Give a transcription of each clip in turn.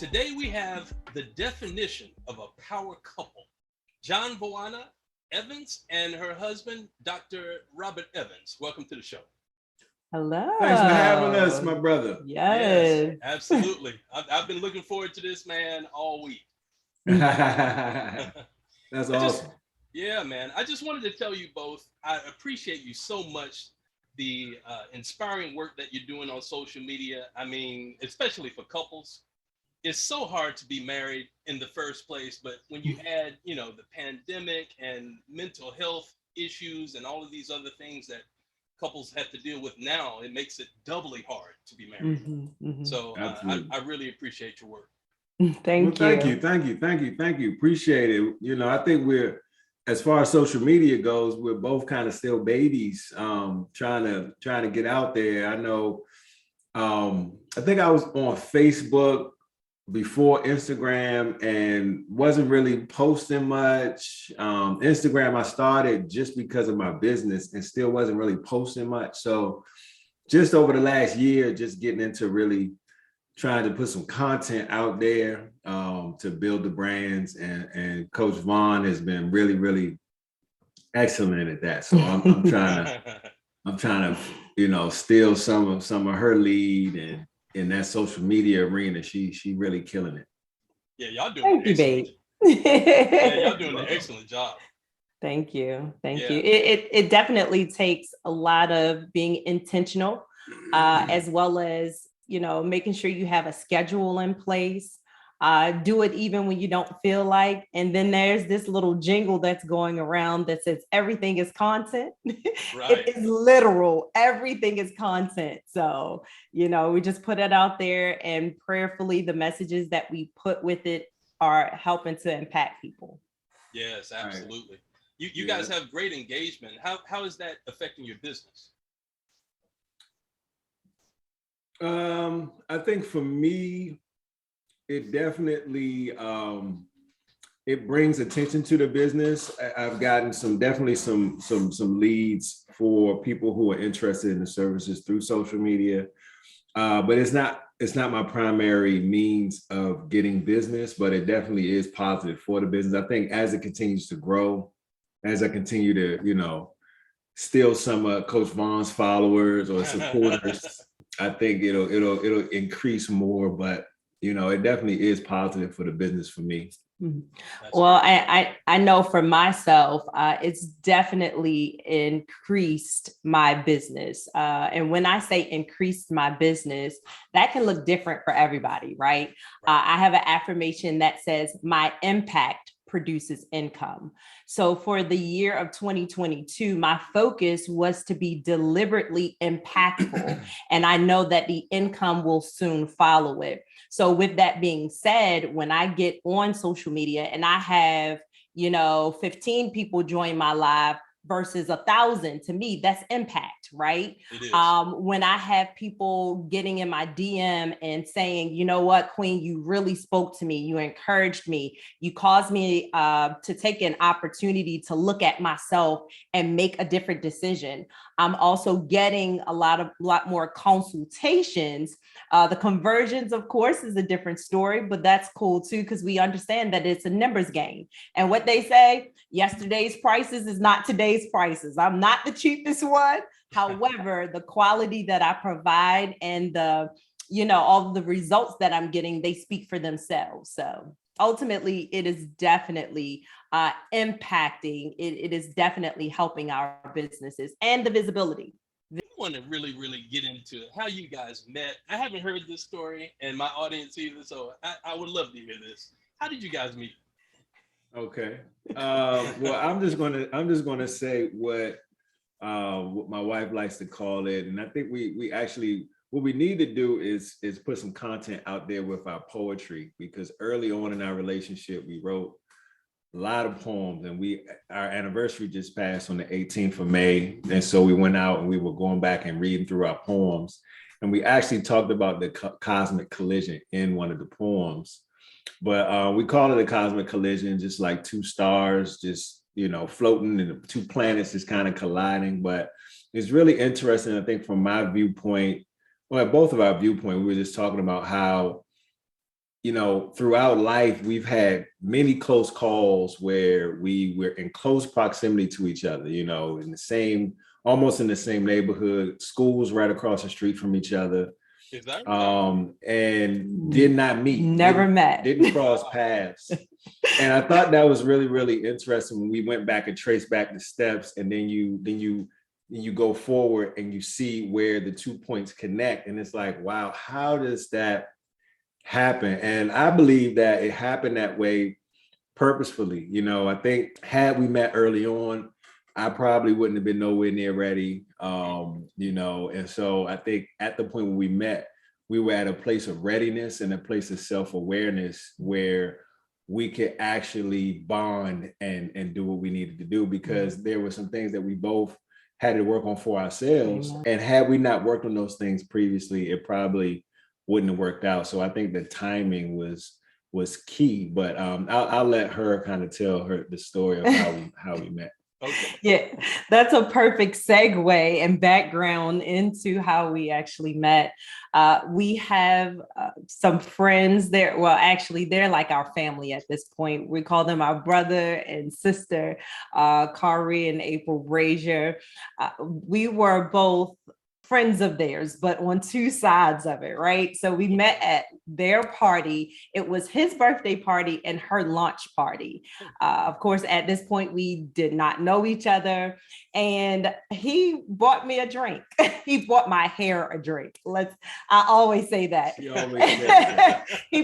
Today we have the definition of a power couple, Jonvoana Evans and her husband, Dr. Robert Evans. Welcome to the show. Hello. Thanks for having us, my brother. Yes. Absolutely. I've been looking forward to this, man, all week. That's awesome. Yeah, man. I just wanted to tell you both, I appreciate you so much, the inspiring work that you're doing on social media. I mean, especially for couples. It's so hard to be married in the first place, but when you add, the pandemic and mental health issues and all of these other things that couples have to deal with now, it makes it doubly hard to be married. So I really appreciate your work. Thank you. Thank you. Appreciate it. I think as far as social media goes, we're both kind of still babies, trying to get out there. I know, I think I was on Facebook before Instagram and wasn't really posting much. Instagram, I started just because of my business and still wasn't really posting much. So just over the last year, just getting into really trying to put some content out there to build the brands. And Coach Vaughn has been really, really excellent at that. So I'm trying to, steal some of her lead, and in that social media arena, she really killing it. Yeah, y'all doing an excellent. Y'all doing an excellent job. Thank you. It definitely takes a lot of being intentional, as well as making sure you have a schedule in place. Do it even when you don't feel like. And then there's this little jingle that's going around that says everything is content. Right. It is literal. Everything is content. So, we just put it out there, and prayerfully the messages that we put with it are helping to impact people. Yes, absolutely. Right. You guys have great engagement. How is that affecting your business? I think for me, it definitely it brings attention to the business. I've gotten some leads for people who are interested in the services through social media, but it's not my primary means of getting business, but it definitely is positive for the business. I think as it continues to grow, as I continue to steal some of Coach Vaughn's followers or supporters, I think it'll increase more, but it definitely is positive for the business for me. Well, I know for myself, it's definitely increased my business. And when I say increased my business, that can look different for everybody, right? I have an affirmation that says my impact produces income. So for the year of 2022, my focus was to be deliberately impactful. And I know that the income will soon follow it. So with that being said, when I get on social media and I have, 15 people join my live versus 1,000, to me, that's impact, right? When I have people getting in my DM and saying, you know what, Queen, you really spoke to me. You encouraged me. You caused me to take an opportunity to look at myself and make a different decision. I'm also getting a lot more consultations. The conversions, of course, is a different story, but that's cool too, because we understand that it's a numbers game. And what they say, yesterday's prices is not today's prices. I'm not the cheapest one. However, the quality that I provide and the, all the results that I'm getting, they speak for themselves. So ultimately, it is definitely impacting. It is definitely helping our businesses and the visibility. I want to really, really get into how you guys met. I haven't heard this story, and my audience either, so I would love to hear this. How did you guys meet? Okay. Well, I'm just gonna say what my wife likes to call it, and I think we actually, what we need to do is put some content out there with our poetry, because early on in our relationship, we wrote a lot of poems, and our anniversary just passed on the 18th of May, and so we went out and we were going back and reading through our poems, and we actually talked about the cosmic collision in one of the poems. But we call it a cosmic collision, just like two stars just, floating, and two planets just kind of colliding. But it's really interesting, I think, from my viewpoint, well, both of our viewpoint, we were just talking about how throughout life, we've had many close calls where we were in close proximity to each other, almost in the same neighborhood, schools right across the street from each other. Is that right? And did not meet. Never met. Didn't cross paths. And I thought that was really, really interesting when we went back and traced back the steps, and then you go forward and you see where the 2 points connect. And it's like, wow, how does that happen? And I believe that it happened that way purposefully. I think had we met early on, I probably wouldn't have been nowhere near ready. And so I think at the point when we met, we were at a place of readiness and a place of self-awareness where we could actually bond and do what we needed to do, because there were some things that we both had to work on for ourselves. And had we not worked on those things previously, it probably wouldn't have worked out. So I think the timing was key, but I'll let her kind of tell the story of how we met. Okay. Yeah, that's a perfect segue and background into how we actually met. We have some friends there. Well, actually, they're like our family at this point. We call them our brother and sister, Kari and April Brazier. We were both friends of theirs, but on two sides of it, right? So we met at their party. It was his birthday party and her launch party. Of course, at this point, we did not know each other. And he bought me a drink. He bought my hair a drink. I always say that. He bought my hair. He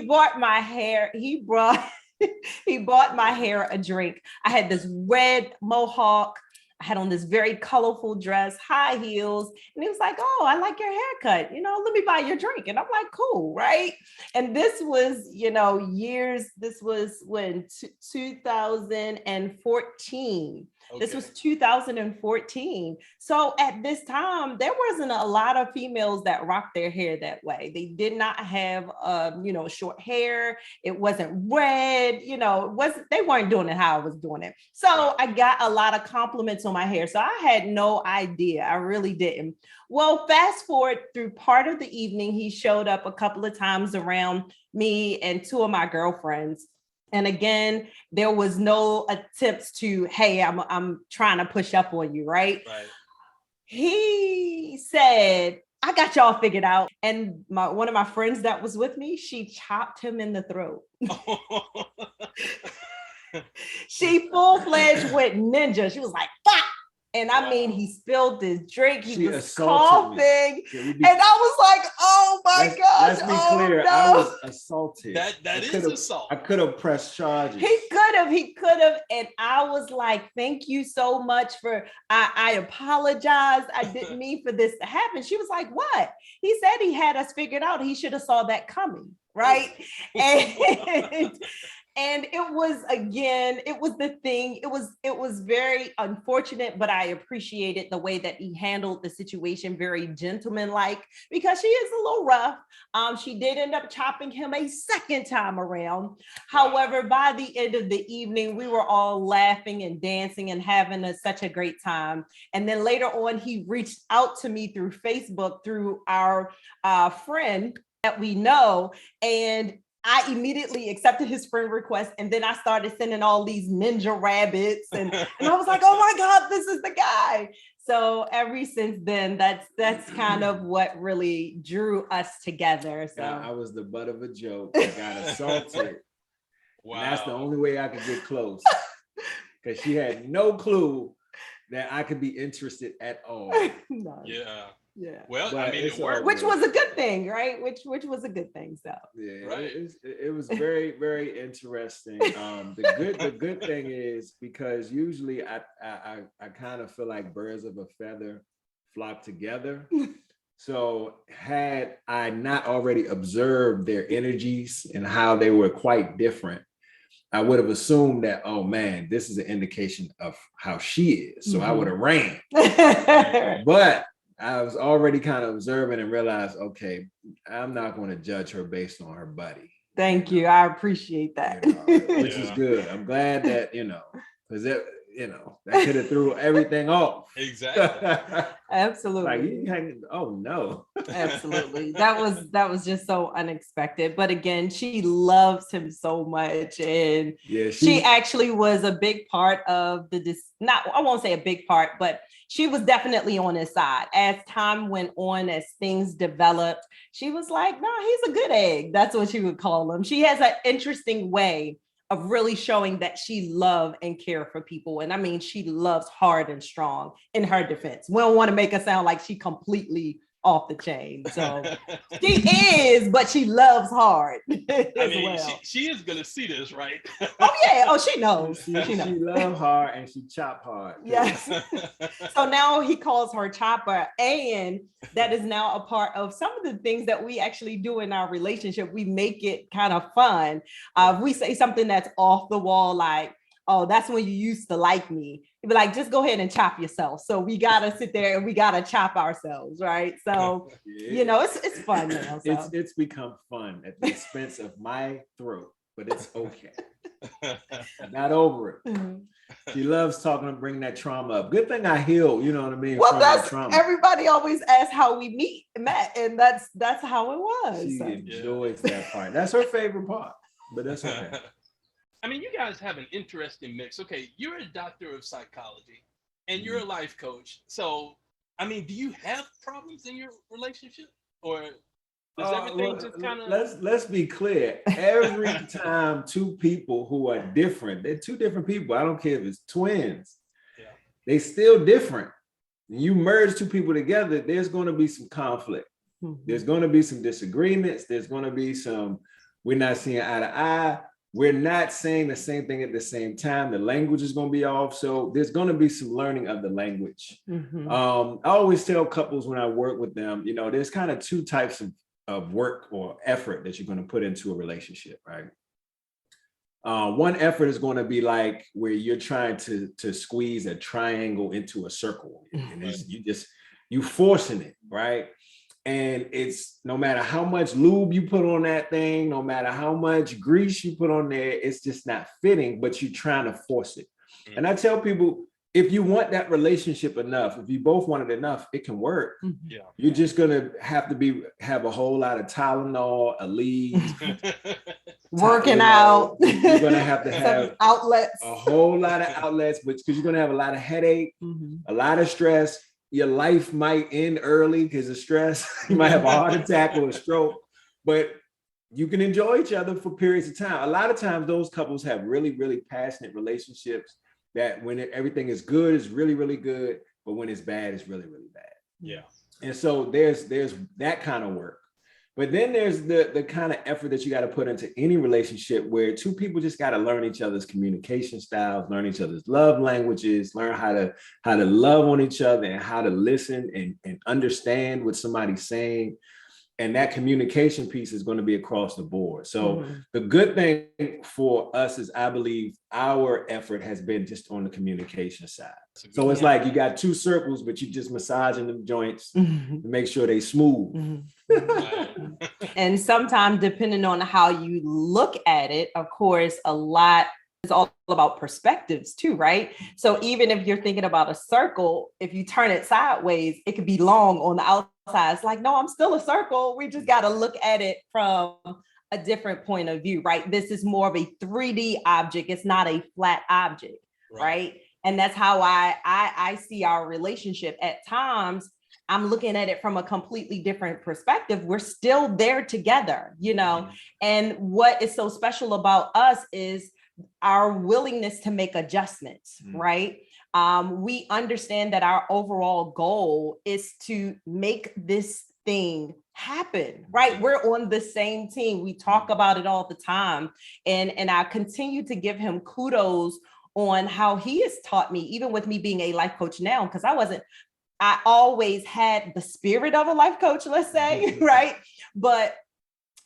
bought my hair a drink. I had this red mohawk. I had on this very colorful dress, high heels. And he was like, oh, I like your haircut. Let me buy your drink. And I'm like, cool, right? And this was, this was when 2014. Okay. This was 2014. So at this time, there wasn't a lot of females that rocked their hair that way. They did not have, short hair. It wasn't red, they weren't doing it how I was doing it. So I got a lot of compliments on my hair. So I had no idea. I really didn't. Well, fast forward through part of the evening, he showed up a couple of times around me and two of my girlfriends. And again, there was no attempts to, hey, I'm trying to push up on you, right? He said, I got y'all figured out. And one of my friends that was with me, she chopped him in the throat. She full-fledged went ninja. She was like, fuck. And I mean, he spilled his drink. He was coughing. And I was like, oh my gosh. Let's be clear. No. I was assaulted. That is assault. I could have pressed charges. He could have. And I was like, thank you so much I apologize. I didn't mean for this to happen. She was like, what? He said he had us figured out. He should have saw that coming. Right. And it was the thing. It was very unfortunate, but I appreciated the way that he handled the situation, very gentlemanlike, because she is a little rough. She did end up chopping him a second time around. However, by the end of the evening, we were all laughing and dancing and having such a great time. And then later on, he reached out to me through Facebook, through our friend that we know, and I immediately accepted his friend request, and then I started sending all these ninja rabbits, and I was like, oh my God, this is the guy. So ever since then, that's kind of what really drew us together. So I was the butt of a joke. I got assaulted. Wow. And that's the only way I could get close, because she had no clue that I could be interested at all. No. Yeah. Yeah. Well, I mean, it worked. Which was a good thing, right? Which was a good thing. So yeah, right. It was very, very interesting. The good thing is, because usually I kind of feel like birds of a feather flock together. So had I not already observed their energies and how they were quite different, I would have assumed that, oh man, this is an indication of how she is. So I would have ran. But I was already kind of observing and realized, okay, I'm not going to judge her based on her body. Thank you. I appreciate that. Which is good. I'm glad that, because that could have threw everything off. Exactly. Absolutely. Like you hanging, oh no. Absolutely. That was just so unexpected. But again, she loves him so much. And Yeah, she actually was a big part of I won't say a big part, but she was definitely on his side. As time went on, as things developed, she was like, no, he's a good egg. That's what she would call him. She has an interesting way of really showing that she love and care for people. And I mean, she loves hard and strong in her defense. We don't want to make her sound like she completely off the chain. So she is, but she loves hard. She is gonna see this, right? Oh yeah. Oh, she knows. She knows. She love hard and she chop hard. Yes. So now he calls her Chopper, and that is now a part of some of the things that we actually do in our relationship. We make it kind of fun. We say something that's off the wall, like, oh, that's when you used to like me. You'd be like, just go ahead and chop yourself. So we gotta sit there and we gotta chop ourselves, right? So it's fun now. So. It's become fun at the expense of my throat, but it's okay. Not over it. Mm-hmm. She loves talking and bringing that trauma up. Good thing I healed, you know what I mean? Well, from that's that trauma. everybody always asks how we met, and that's how it was. She enjoys that part. That's her favorite part, but that's okay. I mean, you guys have an interesting mix. Okay, you're a doctor of psychology and you're a life coach. So, I mean, do you have problems in your relationship, or does everything just kind of? Let's be clear. Every time two people who are different, they're two different people. I don't care if it's twins. Yeah. They still different. You merge two people together, there's going to be some conflict. Mm-hmm. There's going to be some disagreements. There's going to be some, we're not seeing eye to eye. We're not saying the same thing at the same time. The language is going to be off. So there's going to be some learning of the language. Mm-hmm. I always tell couples when I work with them, there's kind of two types of work or effort that you're going to put into a relationship, right? One effort is going to be like where you're trying to squeeze a triangle into a circle. And you forcing it, right? And it's no matter how much lube you put on that thing, no matter how much grease you put on there, it's just not fitting, but you're trying to force it. Mm-hmm. And I tell people, if you want that relationship enough, if you both want it enough, it can work. Yeah. You're just going to have a whole lot of Tylenol, Aleve, working out. You're going to have outlets, a whole lot of outlets, because you're going to have a lot of headache, a lot of stress. Your life might end early because of stress. You might have a heart attack or a stroke, but you can enjoy each other for periods of time. A lot of times those couples have really, really passionate relationships that when everything is good, it's really, really good. But when it's bad, it's really, really bad. Yeah. And so there's that kind of work. But then there's the kind of effort that you got to put into any relationship where two people just got to learn each other's communication styles, learn each other's love languages, learn how to love on each other and how to listen and understand what somebody's saying. And that communication piece is going to be across the board. So the good thing for us is I believe our effort has been just on the communication side. So it's like you got two circles, but you just massaging them joints to make sure they smooth. And sometimes depending on how you look at it, of course, a lot is all about perspectives too, right? So even if you're thinking about a circle, if you turn it sideways, it could be long on the outside. It's like, no, I'm still a circle. We just got to look at it from a different point of view, right? This is more of a 3D object. It's not a flat object, right? And that's how I see our relationship. At times, I'm looking at it from a completely different perspective. We're still there together, and what is so special about us is our willingness to make adjustments, right? We understand that our overall goal is to make this thing happen, right? We're on the same team. We talk about it all the time. And I continue to give him kudos on how he has taught me, even with me being a life coach now, because I always had the spirit of a life coach, let's say, right? But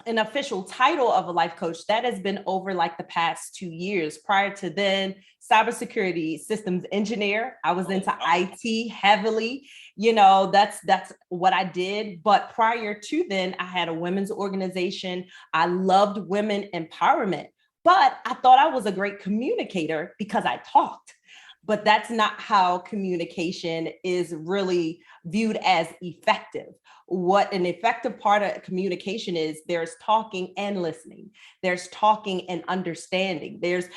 an official title of a life coach, that has been over like the past 2 years. Prior to then, cybersecurity systems engineer. I was into IT heavily. That's what I did. But prior to then, I had a women's organization. I loved women empowerment, but I thought I was a great communicator because I talked. but that's not how communication is really viewed as effective. What an effective part of communication is, there's talking and listening. There's talking and understanding. There's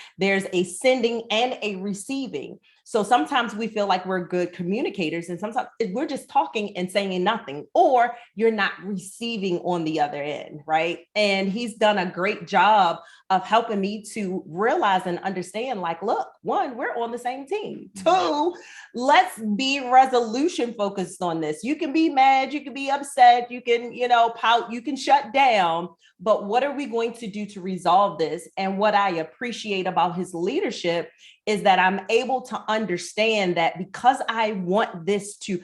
a sending and a receiving. So sometimes we feel like we're good communicators, and sometimes we're just talking and saying nothing, or you're not receiving on the other end, right? And he's done a great job of helping me to realize and understand, like, look, one, we're on the same team. Two, let's be resolution focused on this. You can be mad, you can be upset, you can, pout, you can shut down, but what are we going to do to resolve this? And what I appreciate about his leadership is that I'm able to understand that because I want this is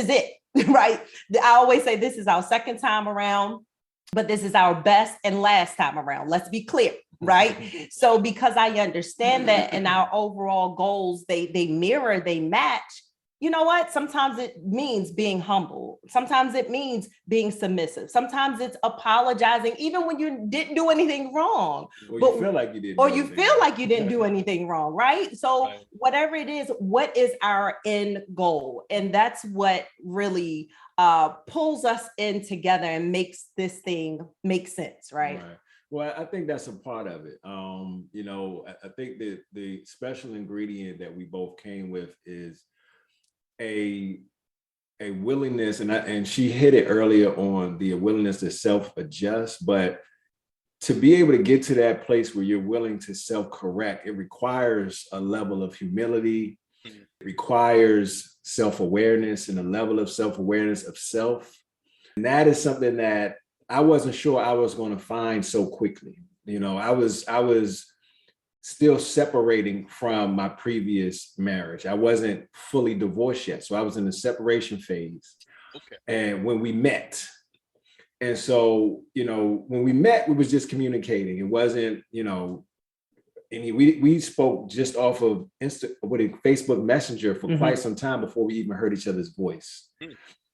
it, right? I always say this is our second time around, but this is our best and last time around. Let's be clear, right? So because I understand that and our overall goals, they mirror, they match, you know what? Sometimes it means being humble. Sometimes it means being submissive. Sometimes it's apologizing, even when you didn't do anything wrong. Or you feel like you didn't. Or you feel like you didn't do anything wrong, right? So whatever it is, what is our end goal? And that's what really pulls us in together and makes this thing make sense, right? Well, I think that's a part of it. I think that the special ingredient that we both came with is a willingness, and she hit it earlier on, the willingness to self-adjust, but to be able to get to that place where you're willing to self-correct, it requires a level of humility, it requires self-awareness and a level of self-awareness of self. And that is something that I wasn't sure I was going to find so quickly. I was still separating from my previous marriage. I wasn't fully divorced yet. So I was in the separation phase. Okay. And when we met, and so, when we met, we was just communicating. It wasn't, we spoke just off of Facebook Messenger for quite some time before we even heard each other's voice.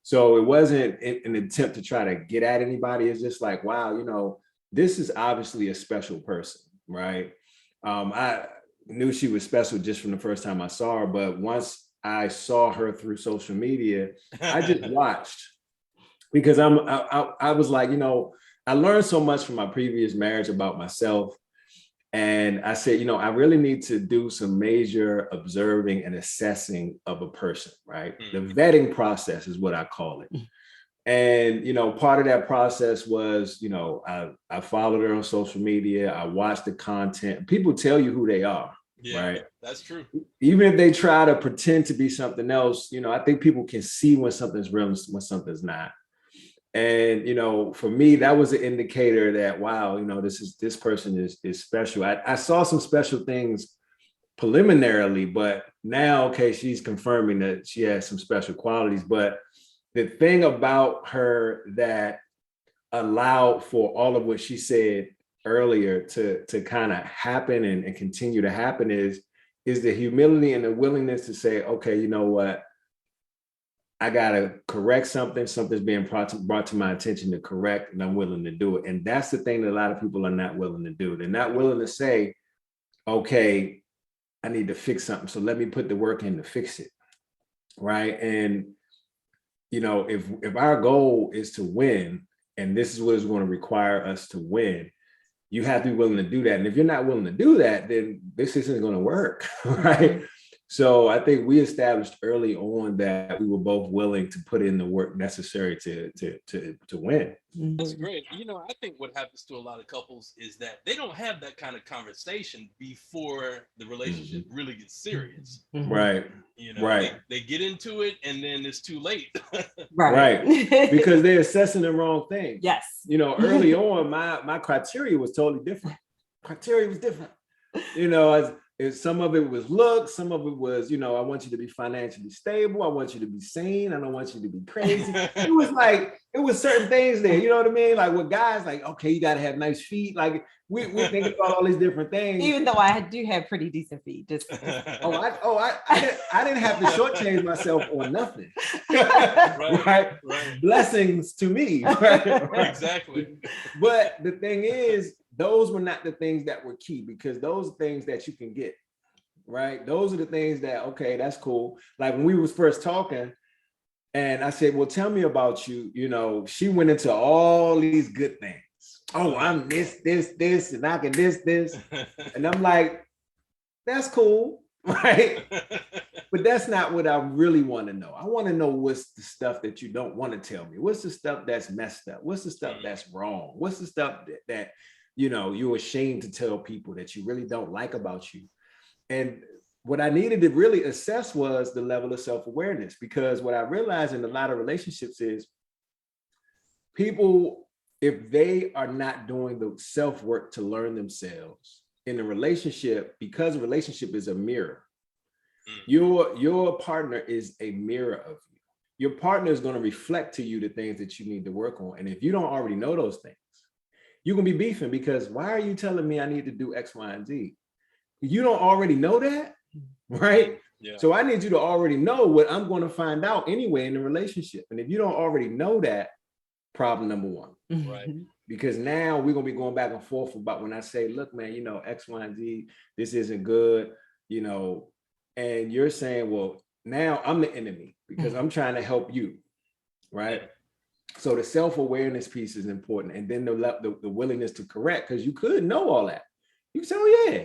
So it wasn't an attempt to try to get at anybody. It's just like, wow, this is obviously a special person, right? I knew she was special just from the first time I saw her, but once I saw her through social media, I just watched, because I was like, I learned so much from my previous marriage about myself. And I said, I really need to do some major observing and assessing of a person, right? The vetting process is what I call it. And, part of that process was, I followed her on social media. I watched the content. People tell you who they are, right? That's true. Even if they try to pretend to be something else, I think people can see when something's real and when something's not. And, for me, that was an indicator that, wow, this person is special. I saw some special things preliminarily, but now, okay, she's confirming that she has some special qualities. But the thing about her that allowed for all of what she said earlier to kind of happen and continue to happen is the humility and the willingness to say, okay, you know what? I got to correct something's being brought to my attention to correct, and I'm willing to do it. And that's the thing that a lot of people are not willing to do. They're not willing to say, okay, I need to fix something, so let me put the work in to fix it, right? And, if our goal is to win, and this is what is going to require us to win, you have to be willing to do that. And if you're not willing to do that, then this isn't going to work, right? So I think we established early on that we were both willing to put in the work necessary to win. That's great. I think what happens to a lot of couples is that they don't have that kind of conversation before the relationship really gets serious. Right. Right. They get into it and then it's too late. Right. Because they're assessing the wrong thing. Yes. Early on, my criteria was totally different. Criteria was different. Some of it was looks, some of it was, I want you to be financially stable. I want you to be sane. I don't want you to be crazy. It was certain things there, you know what I mean? Like with guys, like, okay, you got to have nice feet. Like we think about all these different things. Even though I do have pretty decent feet. I didn't have to shortchange myself on nothing. Right? Blessings to me. Right? Exactly. But the thing is, those were not the things that were key, because those things that you can get, right? Those are the things that, okay, that's cool. Like when we was first talking and I said, well, tell me about you. You know, she went into all these good things. Oh, I'm this, and I can this. And I'm like, that's cool, right? But that's not what I really want to know. I want to know what's the stuff that you don't want to tell me. What's the stuff that's messed up? What's the stuff that's wrong? What's the stuff that you know, you're ashamed to tell people that you really don't like about you? And what I needed to really assess was the level of self-awareness, because what I realized in a lot of relationships is people, if they are not doing the self-work to learn themselves in a relationship, because a relationship is a mirror, your partner is a mirror of you. Your partner is going to reflect to you the things that you need to work on. And if you don't already know those things, you're going to be beefing because why are you telling me I need to do X, Y, and Z? You don't already know that, right? Yeah. So I need you to already know what I'm going to find out anyway in the relationship. And if you don't already know that, problem number one, right? Because now we're going to be going back and forth about when I say, look, man, you know, X, Y, and Z, this isn't good, you know, and you're saying, well, now I'm the enemy because I'm trying to help you, right? So the self-awareness piece is important. And then the willingness to correct, because you could know all that. You say, oh yeah,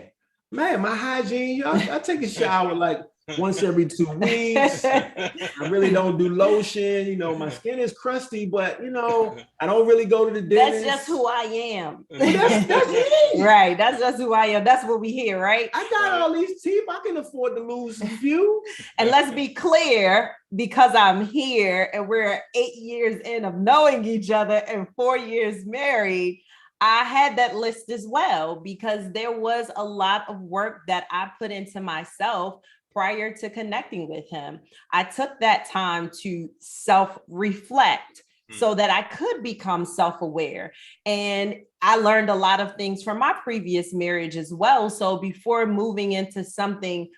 man, my hygiene, I take a shower like once every 2 weeks. I really don't do lotion. You know, my skin is crusty, but you know, I don't really go to the dentist. That's just who I am. That's me. Right. That's just who I am. That's what we hear, right? I got all these teeth. I can afford to lose a few. And let's be clear, because I'm here and we're 8 years in of knowing each other and 4 years married, I had that list as well, because there was a lot of work that I put into myself prior to connecting with him. I took that time to self-reflect so that I could become self-aware. And I learned a lot of things from my previous marriage as well. So before moving into something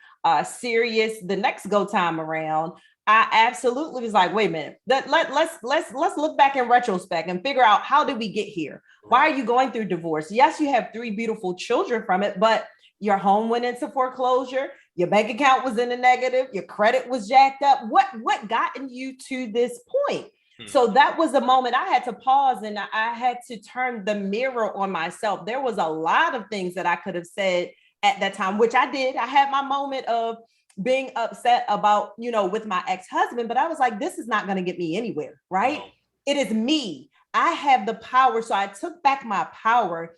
serious the next go time around, I absolutely was like, wait a minute, let's look back in retrospect and figure out, how did we get here? Why are you going through divorce? Yes, you have 3 beautiful children from it, but your home went into foreclosure. Your bank account was in the negative. Your credit was jacked up. What gotten you to this point? So that was a moment I had to pause and I had to turn the mirror on myself. There was a lot of things that I could have said at that time, which I did. I had my moment of being upset about, you know, with my ex-husband, but I was like, this is not going to get me anywhere, right? No. It is me. I have the power. So I took back my power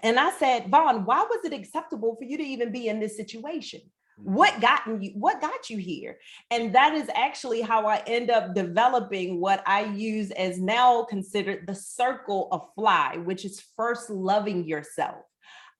and I said, Vaughn, why was it acceptable for you to even be in this situation? What got you here? And that is actually how I end up developing what I use as now considered the circle of fly, which is first loving yourself.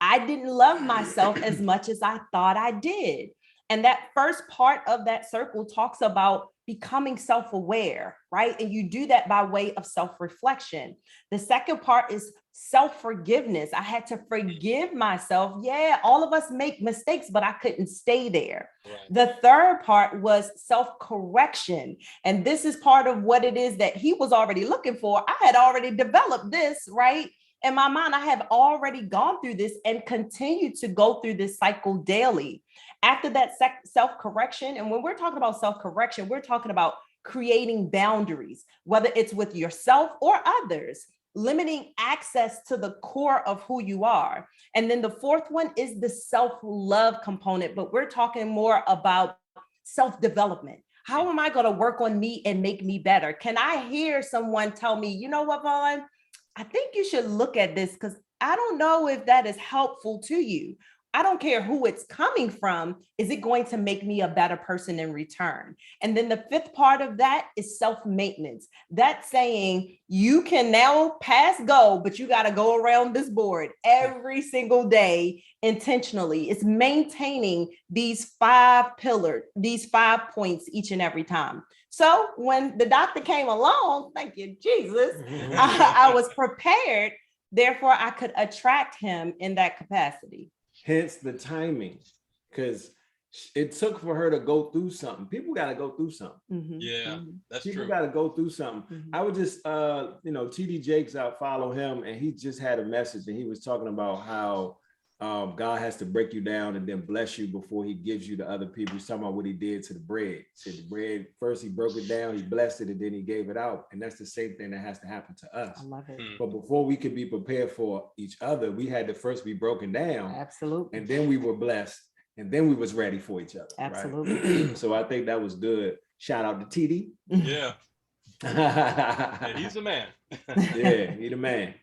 I didn't love myself as much as I thought I did. And that first part of that circle talks about becoming self-aware, right? And you do that by way of self-reflection. The second part is self-forgiveness. I had to forgive myself. Yeah, all of us make mistakes, but I couldn't stay there. Right. The third part was self-correction. And this is part of what it is that he was already looking for. I had already developed this, right? In my mind, I have already gone through this and continue to go through this cycle daily. After that self-correction, and when we're talking about self-correction, we're talking about creating boundaries, whether it's with yourself or others, limiting access to the core of who you are. And then the fourth one is the self-love component, but we're talking more about self-development. How am I going to work on me and make me better? Can I hear someone tell me, you know what, Vaughn? I think you should look at this because I don't know if that is helpful to you. I don't care who it's coming from. Is it going to make me a better person in return? And then the fifth part of that is self-maintenance. That's saying you can now pass go, but you got to go around this board every single day intentionally. It's maintaining these 5 pillars, these 5 points each and every time. So when the doctor came along, thank you, Jesus, I was prepared. Therefore, I could attract him in that capacity. Hence the timing, because it took for her to go through something. People got to go through something. Mm-hmm. Yeah, that's People true. got to go through something. Mm-hmm. I would just, TD Jakes, I follow him, and he just had a message, and he was talking about how God has to break you down and then bless you before he gives you to other people. He's talking about what he did to the bread. He said the bread, first he broke it down, he blessed it, and then he gave it out. And that's the same thing that has to happen to us. I love it. But before we could be prepared for each other, we had to first be broken down. Absolutely. And then we were blessed. And then we was ready for each other. Absolutely. Right? So I think that was good. Shout out to TD. Yeah. Yeah, he's a man. Yeah, he the man.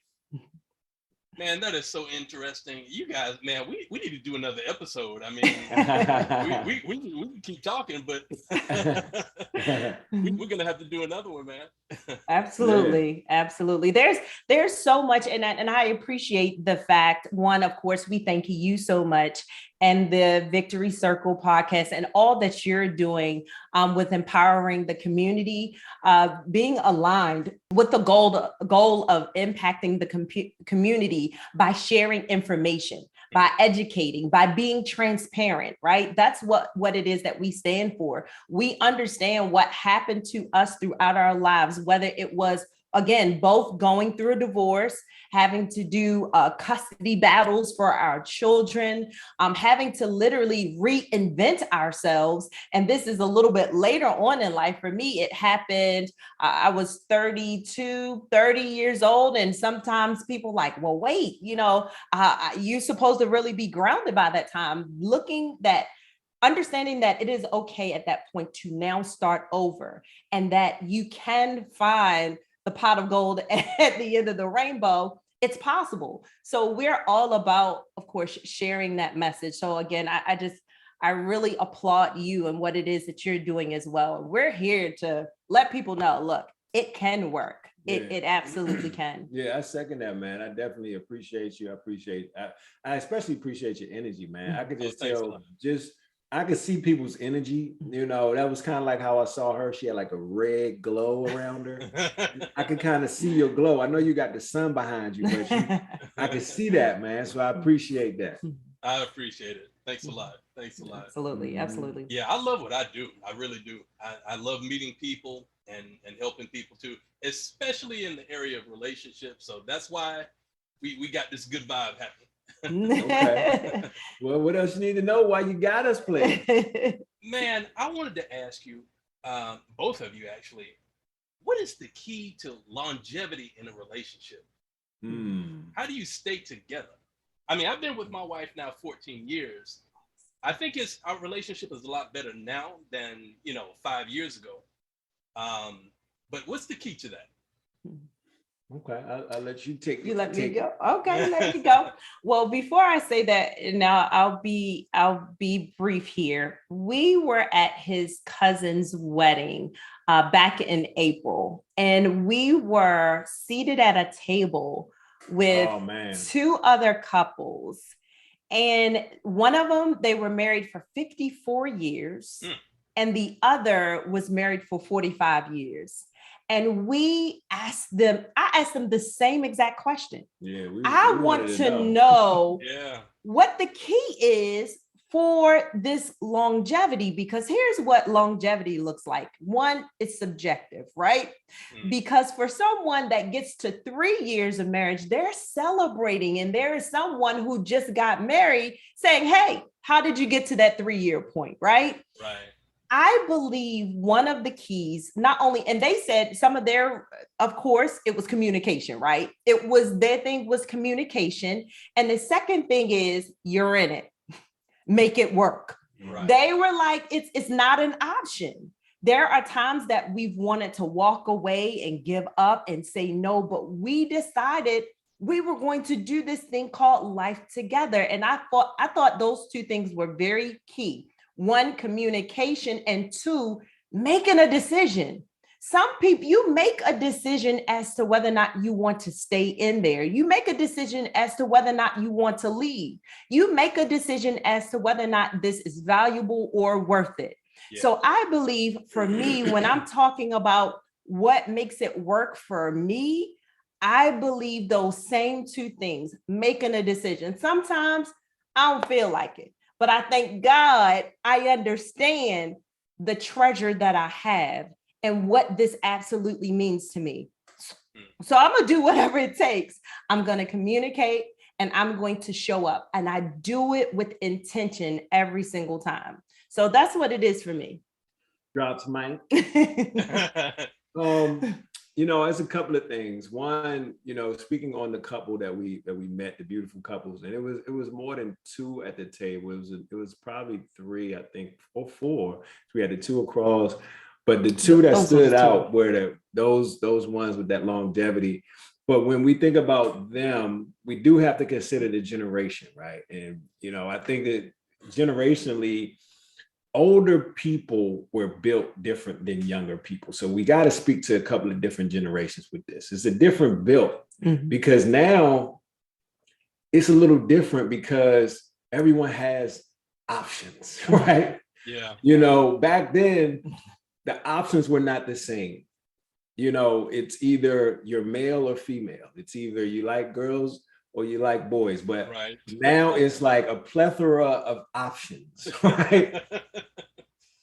Man, that is so interesting. You guys, man, we need to do another episode. I mean, we can keep talking, but we're gonna have to do another one, man. Absolutely. Yeah. Absolutely. There's so much, and I appreciate the fact, one, of course, we thank you so much, and the Victory Circle podcast and all that you're doing with empowering the community, being aligned with the goal of impacting the community by sharing information, by educating, by being transparent, right? That's what it is that we stand for. We understand what happened to us throughout our lives, whether it was, again, both going through a divorce, having to do custody battles for our children, having to literally reinvent ourselves. And this is a little bit later on in life. For me, it happened, I was 30 years old. And sometimes people like, well, wait, you're supposed to really be grounded by that time, understanding that it is okay at that point to now start over, and that you can find the pot of gold at the end of the rainbow. It's possible. So we're all about, of course, sharing that message. So again, I really applaud you and what it is that you're doing as well. We're here to let people know, look, it can work. Yeah. It absolutely can. Yeah, I second that, man. I definitely appreciate you. I especially appreciate your energy, man. I could just tell, I could see people's energy. That was kind of like how I saw her. She had like a red glow around her. I could kind of see your glow. I know you got the sun behind you, but I could see that, man. So I appreciate that. I appreciate it. Thanks a lot. Absolutely. Absolutely. Yeah, I love what I do. I really do. I love meeting people and helping people too, especially in the area of relationships. So that's why we got this good vibe happening. Okay. Well, what else you need to know while you got us playing? Man, I wanted to ask you, both of you actually, what is the key to longevity in a relationship? How do you stay together? I mean, I've been with my wife now 14 years. I think our relationship is a lot better now than 5 years ago. But what's the key to that? Okay, I'll let you take. You let me go. Okay, let me go. Well, before I say that, now I'll be brief here. We were at his cousin's wedding back in April, and we were seated at a table with two other couples, and one of them, they were married for 54 years, and the other was married for 45 years. And I asked them the same exact question. Yeah, I want to know what the key is for this longevity, because here's what longevity looks like. One, it's subjective, right? Because for someone that gets to 3 years of marriage, they're celebrating. And there is someone who just got married saying, hey, how did you get to that 3-year point, right? Right. I believe one of the keys, not only, and they said some of of course, it was communication, right? Their thing was communication. And the second thing is, you're in it, make it work. Right. They were like, it's not an option. There are times that we've wanted to walk away and give up and say no, but we decided we were going to do this thing called life together. And I thought those two things were very key. One, communication, and two, making a decision. Some people, you make a decision as to whether or not you want to stay in there. You make a decision as to whether or not you want to leave. You make a decision as to whether or not this is valuable or worth it. Yeah. So I believe for me, when I'm talking about what makes it work for me, I believe those same two things, making a decision. Sometimes I don't feel like it. But I thank God I understand the treasure that I have and what this absolutely means to me. So I'm going to do whatever it takes. I'm going to communicate and I'm going to show up, and I do it with intention every single time. So that's what it is for me. Drops mic. It's a couple of things. One, speaking on the couple that we met, the beautiful couples, and it was more than two at the table. It was probably three, I think, or four. We had the two across, but the two that stood out were those ones with that longevity. But when we think about them, we do have to consider the generation, right? And I think that generationally, older people were built different than younger people. So we got to speak to a couple of different generations with this. It's a different build because now it's a little different because everyone has options, right? Yeah. Back then, the options were not the same. It's either you're male or female. It's either you like girls or you like boys, but now it's like a plethora of options, right?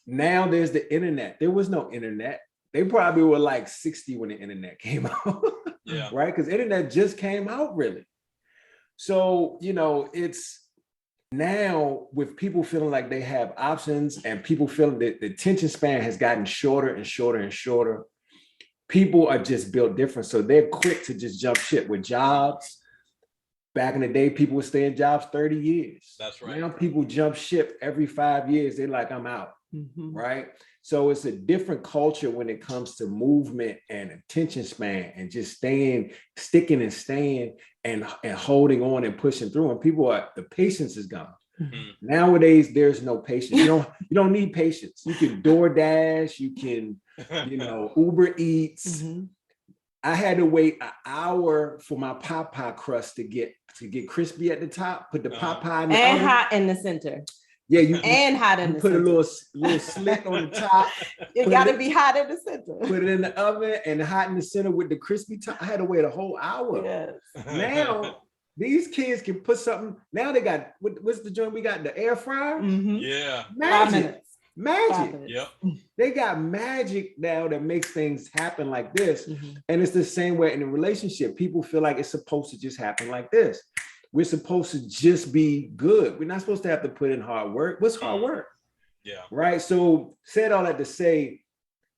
Now there's the internet. There was no internet. They probably were like 60 when the internet came out, right? Because internet just came out, really. So, it's now with people feeling like they have options and people feeling that the attention span has gotten shorter and shorter and shorter. People are just built different. So they're quick to just jump ship with jobs. Back in the day, people would stay in jobs 30 years. That's right. Now people jump ship every 5 years. They're like, I'm out, right? So it's a different culture when it comes to movement and attention span and just sticking and staying and holding on and pushing through. And the patience is gone. Nowadays, there's no patience. You don't need patience. You can DoorDash, you can, Uber Eats. I had to wait an hour for my Popeye crust to get crispy at the top. Put the Popeye in the and oven. hot in the center. Yeah, hot in the put center. a little slit on the top. It got to be hot in the center. Put it in the oven and hot in the center with the crispy top. I had to wait a whole hour. Yes. Now these kids can put something. Now they got what's the joint we got? The air fryer. Yeah. Magic. Yep. They got magic now that makes things happen like this. And it's the same way in a relationship. People feel like it's supposed to just happen like this. We're supposed to just be good. We're not supposed to have to put in hard work. What's hard work? Yeah. Right. So said all that to say,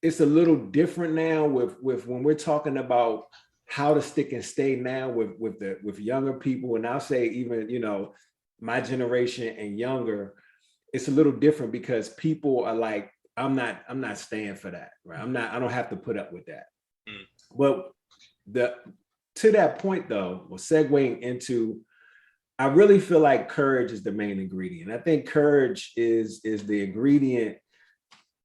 it's a little different now with when we're talking about how to stick and stay now with younger people. And I'll say even, my generation and younger, it's a little different because people are like, I'm not staying for that, right? I don't have to put up with that. But to that point though, we're segueing into, I really feel like courage is the main ingredient. I think courage is the ingredient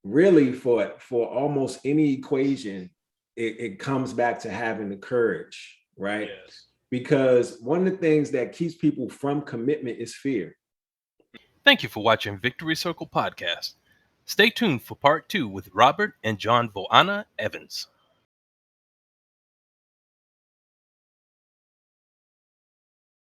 really for almost any equation. It comes back to having the courage, right? Yes. Because one of the things that keeps people from commitment is fear. Thank you for watching Victory Circle Podcast. Stay tuned for part 2 with Robert and Jonvoana Evans.